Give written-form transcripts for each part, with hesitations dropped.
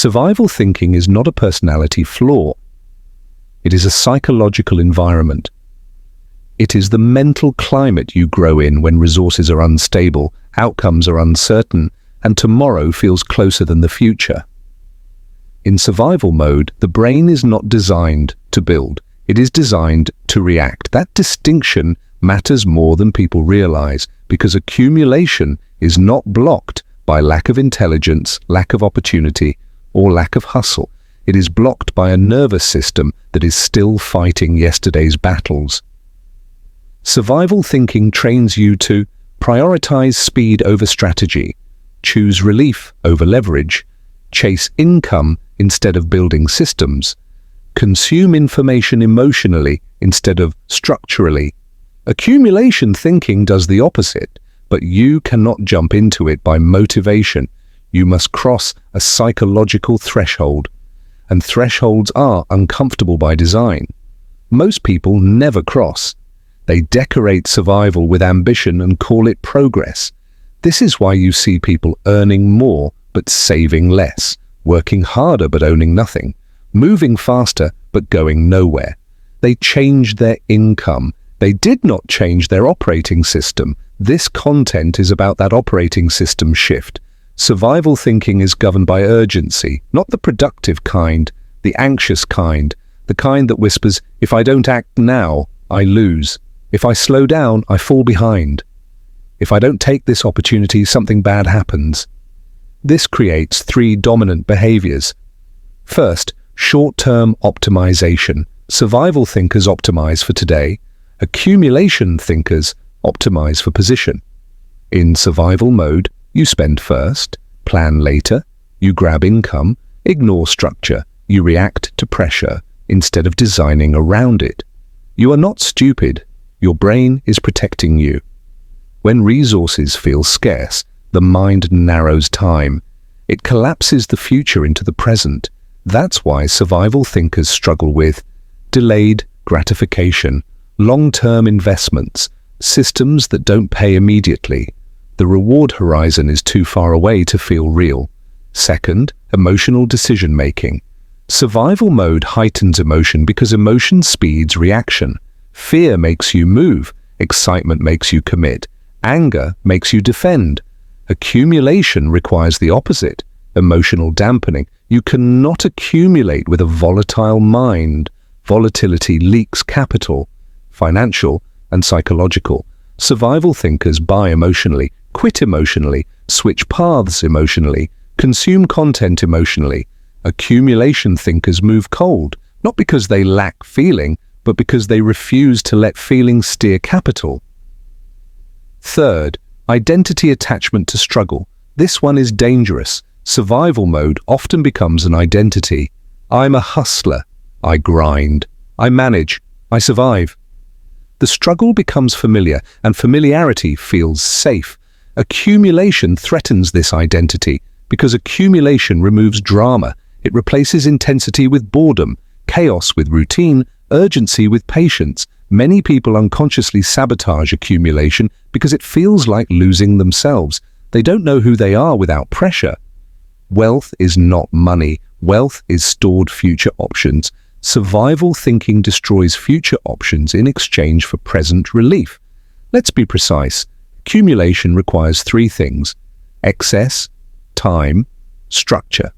Survival thinking is not a personality flaw. It is a psychological environment. It is the mental climate you grow in when resources are unstable, outcomes are uncertain, and tomorrow feels closer than the future. In survival mode, the brain is not designed to build. It is designed to react. That distinction matters more than people realize, because accumulation is not blocked by lack of intelligence, lack of opportunity, or lack of hustle. It is blocked by a nervous system that is still fighting yesterday's battles. Survival thinking trains you to prioritize speed over strategy, choose relief over leverage, chase income instead of building systems, consume information emotionally instead of structurally. Accumulation thinking does the opposite, but you cannot jump into it by motivation. You must cross a psychological threshold, and thresholds are uncomfortable by design. Most people never cross. They decorate survival with ambition and call it progress. This is why you see people earning more but saving less, working harder but owning nothing, moving faster but going nowhere. They changed their income. They did not change their operating system. This content is about that operating system shift. Survival thinking is governed by urgency, not the productive kind, the anxious kind, the kind that whispers, if I don't act now, I lose. If I slow down, I fall behind. If I don't take this opportunity, something bad happens. This creates three dominant behaviors. First, short-term optimization. Survival thinkers optimize for today. Accumulation thinkers optimize for position. In survival mode, you spend first, plan later, you grab income, ignore structure, you react to pressure instead of designing around it. You are not stupid. Your brain is protecting you. When resources feel scarce, the mind narrows time. It collapses the future into the present. That's why survival thinkers struggle with delayed gratification, long-term investments, systems that don't pay immediately. The reward horizon is too far away to feel real. Second, emotional decision-making. Survival mode heightens emotion because emotion speeds reaction. Fear makes you move, excitement makes you commit, anger makes you defend. Accumulation requires the opposite, emotional dampening. You cannot accumulate with a volatile mind. Volatility leaks capital, financial and psychological. Survival thinkers buy emotionally, quit emotionally, switch paths emotionally, consume content emotionally. Accumulation thinkers move cold, not because they lack feeling, but because they refuse to let feeling steer capital. Third, identity attachment to struggle. This one is dangerous. Survival mode often becomes an identity. I'm a hustler. I grind. I manage. I survive. The struggle becomes familiar, and familiarity feels safe. Accumulation threatens this identity because accumulation removes drama. It replaces intensity with boredom, chaos with routine, urgency with patience. Many people unconsciously sabotage accumulation because it feels like losing themselves. They don't know who they are without pressure. Wealth is not money. Wealth is stored future options. Survival thinking destroys future options in exchange for present relief. Let's be precise. Accumulation requires three things: excess, time, structure.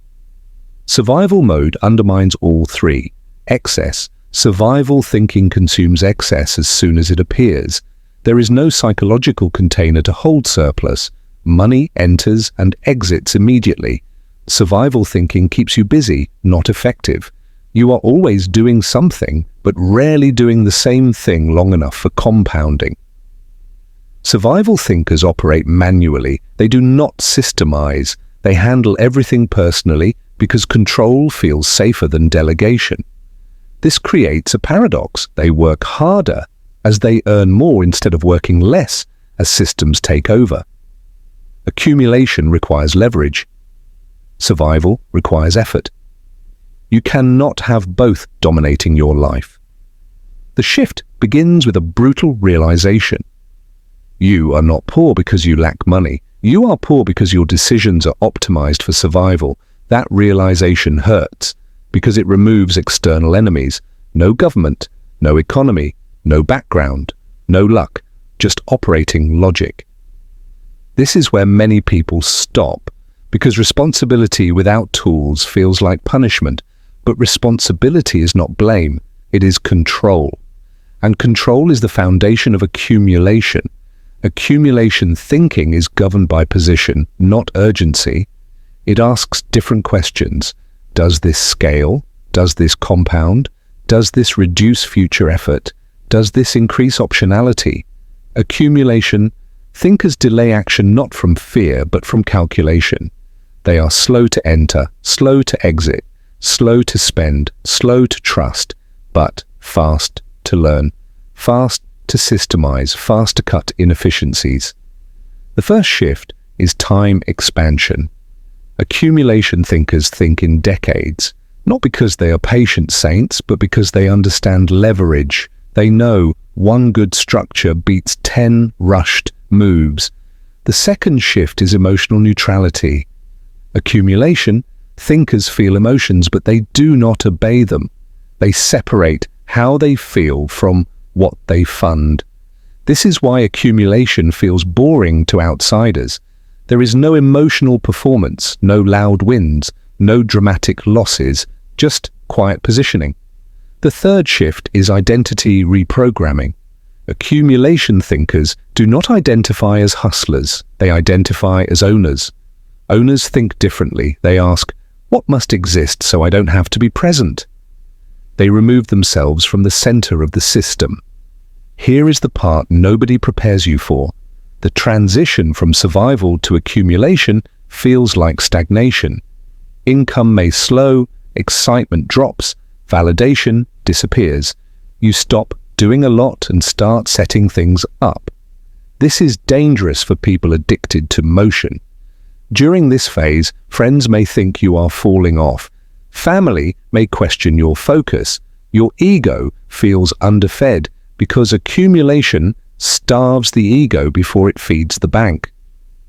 Survival mode undermines all three. Excess. Survival thinking consumes excess as soon as it appears. There is no psychological container to hold surplus. Money enters and exits immediately. Survival thinking keeps you busy, not effective. You are always doing something, but rarely doing the same thing long enough for compounding. Survival thinkers operate manually. They do not systemize. They handle everything personally because control feels safer than delegation. This creates a paradox. They work harder as they earn more instead of working less as systems take over. Accumulation requires leverage. Survival requires effort. You cannot have both dominating your life. The shift begins with a brutal realization. You are not poor because you lack money. You are poor because your decisions are optimized for survival. That realization hurts because it removes external enemies. No government, no economy, no background, no luck, just operating logic. This is where many people stop, because responsibility without tools feels like punishment, but responsibility is not blame, it is control. And control is the foundation of accumulation. Accumulation thinking is governed by position, not urgency. It asks different questions. Does this scale? Does this compound? Does this reduce future effort? Does this increase optionality? Accumulation thinkers delay action not from fear, but from calculation. They are slow to enter, slow to exit, slow to spend, slow to trust, but fast to learn, fast to systemize, fast to cut inefficiencies. The first shift is time expansion. Accumulation thinkers think in decades, not because they are patient saints, but because they understand leverage. They know one good structure beats 10 rushed moves. The second shift is emotional neutrality. Accumulation thinkers feel emotions, but they do not obey them. They separate how they feel from what they fund. This is why accumulation feels boring to outsiders. There is no emotional performance, no loud wins, no dramatic losses, just quiet positioning. The third shift is identity reprogramming. Accumulation thinkers do not identify as hustlers, they identify as owners. Owners think differently. They ask, what must exist so I don't have to be present? They remove themselves from the center of the system. Here is the part nobody prepares you for. The transition from survival to accumulation feels like stagnation. Income may slow, excitement drops, validation disappears. You stop doing a lot and start setting things up. This is dangerous for people addicted to motion. During this phase, friends may think you are falling off. Family may question your focus. Your ego feels underfed because accumulation starves the ego before it feeds the bank.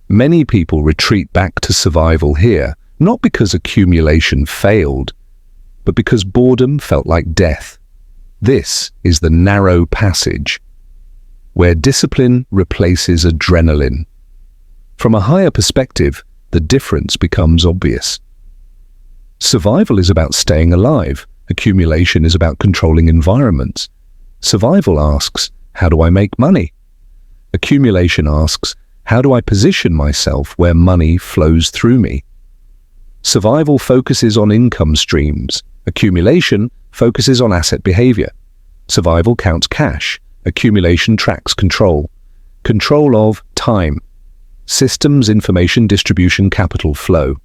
Many people retreat back to survival here, not because accumulation failed, but because boredom felt like death. This is the narrow passage, where discipline replaces adrenaline. From a higher perspective, the difference becomes obvious. Survival is about staying alive. Accumulation is about controlling environments. Survival asks, how do I make money? Accumulation asks, how do I position myself where money flows through me? Survival focuses on income streams. Accumulation focuses on asset behavior. Survival counts cash. Accumulation tracks control. Control of time. Systems, information, distribution, capital flow.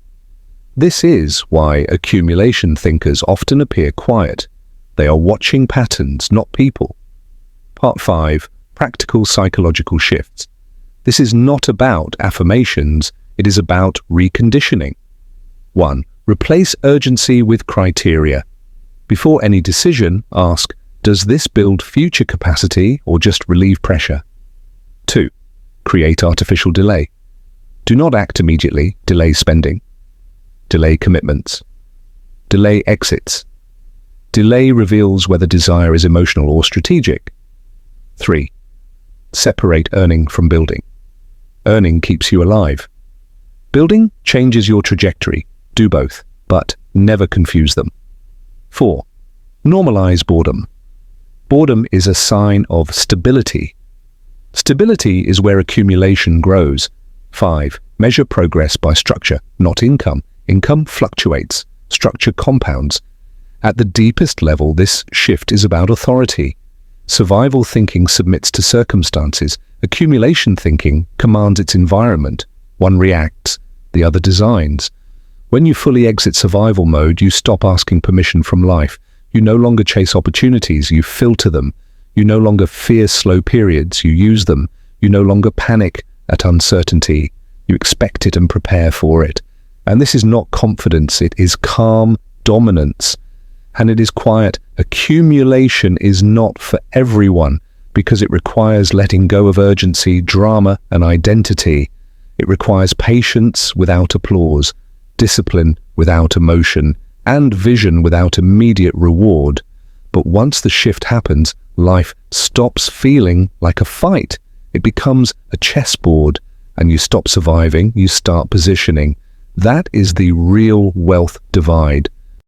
This is why accumulation thinkers often appear quiet. They are watching patterns, not people. Part 5. Practical psychological shifts. This is not about affirmations, it is about reconditioning. 1. Replace urgency with criteria. Before any decision, ask, does this build future capacity or just relieve pressure? 2. Create artificial delay. Do not act immediately, delay spending. Delay commitments. Delay exits. Delay reveals whether desire is emotional or strategic. 3. Separate earning from building. Earning keeps you alive. Building changes your trajectory. Do both, but never confuse them. 4. Normalize boredom. Boredom is a sign of stability. Stability is where accumulation grows. 5. Measure progress by structure, not income. Income fluctuates. Structure compounds. At the deepest level, this shift is about authority. Survival thinking submits to circumstances. Accumulation thinking commands its environment. One reacts, the other designs. When you fully exit survival mode, you stop asking permission from life. You no longer chase opportunities, you filter them. You no longer fear slow periods, you use them. You no longer panic at uncertainty. You expect it and prepare for it. And this is not confidence, it is calm dominance. And it is quiet. Accumulation is not for everyone because it requires letting go of urgency, drama, and identity. It requires patience without applause, discipline without emotion and vision without immediate reward. But once the shift happens, life stops feeling like a fight. It becomes a chessboard, and you stop surviving, you start positioning. That is the real wealth divide.